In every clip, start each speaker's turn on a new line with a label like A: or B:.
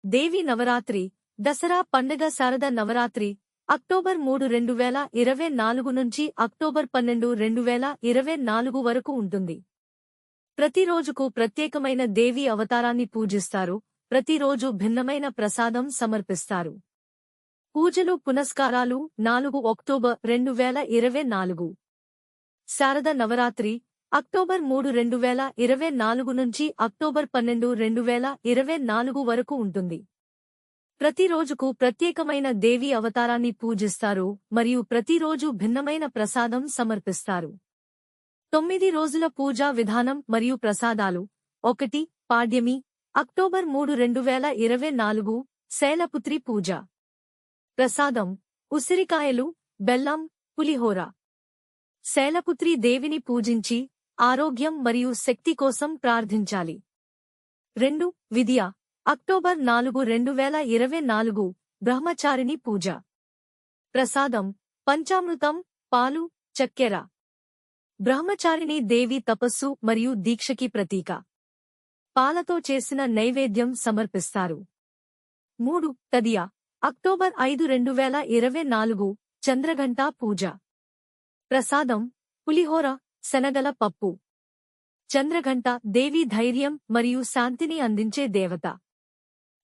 A: దేవి నవరాత్రి, దసరా పండుగ శారద నవరాత్రి అక్టోబర్ 3, 2024 నుంచి అక్టోబర్ 12, 2024 వరకు ఉంటుంది. ప్రతిరోజుకు ప్రత్యేకమైన దేవి అవతారాన్ని పూజిస్తారు. ప్రతిరోజు భిన్నమైన ప్రసాదం సమర్పిస్తారు. పూజలు పునస్కారాలు 4 అక్టోబర్ 2024. శారద నవరాత్రి అక్టోబర్ 3, 2024 నుంచి అక్టోబర్ 12, 2024 వరకు ఉంటుంది. ప్రతిరోజుకు ప్రత్యేకమైన దేవి అవతారాన్ని పూజిస్తారు మరియు ప్రతిరోజు భిన్నమైన ప్రసాదం సమర్పిస్తారు. 9 రోజుల పూజా విధానం మరియు ప్రసాదాలు. 1. పాడ్యమి అక్టోబర్ 3, 2024 శైలపుత్రి పూజ. ప్రసాదం ఉసిరికాయలు, బెల్లం, పులిహోర. శైలపుత్రి దేవిని పూజించి ఆరోగ్యం మరియు శక్తి కోసం ప్రార్థించాలి. 2. విద్య అక్టోబర్ 4, 2024 బ్రహ్మచారిణి పూజ. ప్రసాదం పంచామృతం, పాలు, చక్కెర. బ్రహ్మచారిణి దేవి తపస్సు మరియు దీక్షకి ప్రతీక. పాలతో చేసిన నైవేద్యం సమర్పిస్తారు. 3. తదియ అక్టోబర్ 5, 2024 చంద్రఘంట పూజ. ప్రసాదం పులిహోర, శనగల పప్పు. చంద్రఘంట దేవి ధైర్యం మరియు శాంతిని అందించే దేవత.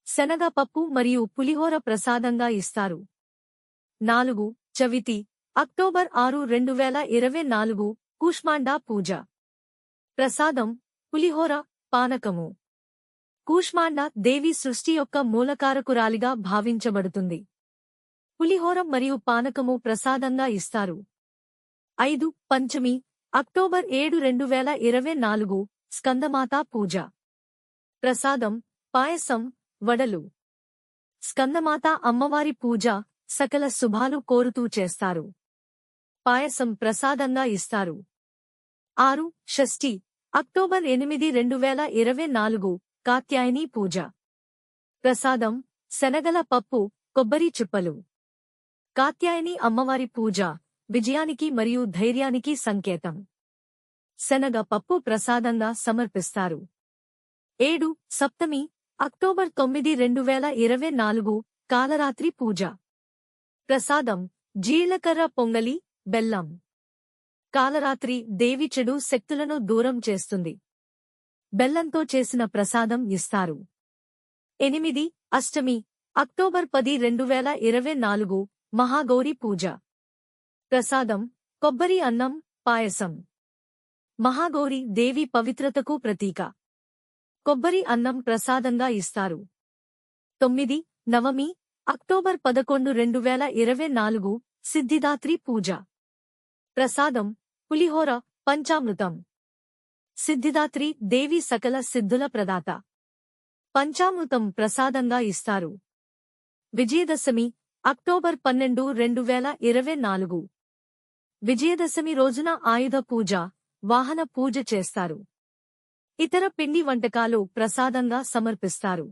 A: శనగ పప్పు మరియు పులిహోర ప్రసాదంగా ఇస్తారు. 4. చవితి అక్టోబర్ 6, 2024 కూష్మాండా పూజ. ప్రసాదం పులిహోర, పానకము. కూష్మాండా దేవి సృష్టి యొక్క మూలకారకురాలిగా భావించబడుతుంది. పులిహోర మరియు పానకము ప్రసాదంగా ఇస్తారు. 5. పంచమి అక్టోబర్ 7, 2024 స్కందమాతా పూజ. ప్రసాదం పాయసం, వడలు. స్కందమాత అమ్మవారి పూజ సకల శుభాలు కోరుతూ చేస్తారు. పాయసం ప్రసాదంగా ఇస్తారు. 6. షష్ఠి అక్టోబర్ 8, 2024 కాత్యాయని పూజ. ప్రసాదం శనగల పప్పు, కొబ్బరి చిప్పలు. కాత్యాయని అమ్మవారి పూజ విజయానికి మరియు ధైర్యానికి సంకేతం. శనగ పప్పు ప్రసాదంగా సమర్పిస్తారు. 7. సప్తమి అక్టోబర్ 9, 2024 కాలరాత్రి పూజ. ప్రసాదం జీలకర్ర పొంగలి, బెల్లం. కాలరాత్రి దేవి చెడు శక్తులను దూరం చేస్తుంది. బెల్లంతో చేసిన ప్రసాదం ఇస్తారు. 8. అష్టమి అక్టోబర్ 10, 2024 మహాగౌరి పూజ. ప్రసాదం కొబ్బరి అన్నం, పాయసం. మహాగౌరి దేవి పవిత్రతకు ప్రతీక. కొబ్బరి అన్నం ప్రసాదంగా ఇస్తారు. 9. నవమి అక్టోబర్ 11, 2024 సిద్ధిదాత్రి పూజ. ప్రసాదం పులిహోర, పంచామృతం. సిద్ధిదాత్రి దేవి సకల సిద్ధుల ప్రదాత. పంచామృతం ప్రసాదంగా ఇస్తారు. విజయదశమి అక్టోబర్ 12, 2024 విజయదశమి రోజున ఆయుధ పూజ, వాహన పూజ చేస్తారు. ఇతర పిండి వంటకాలు ప్రసాదంగా సమర్పిస్తారు.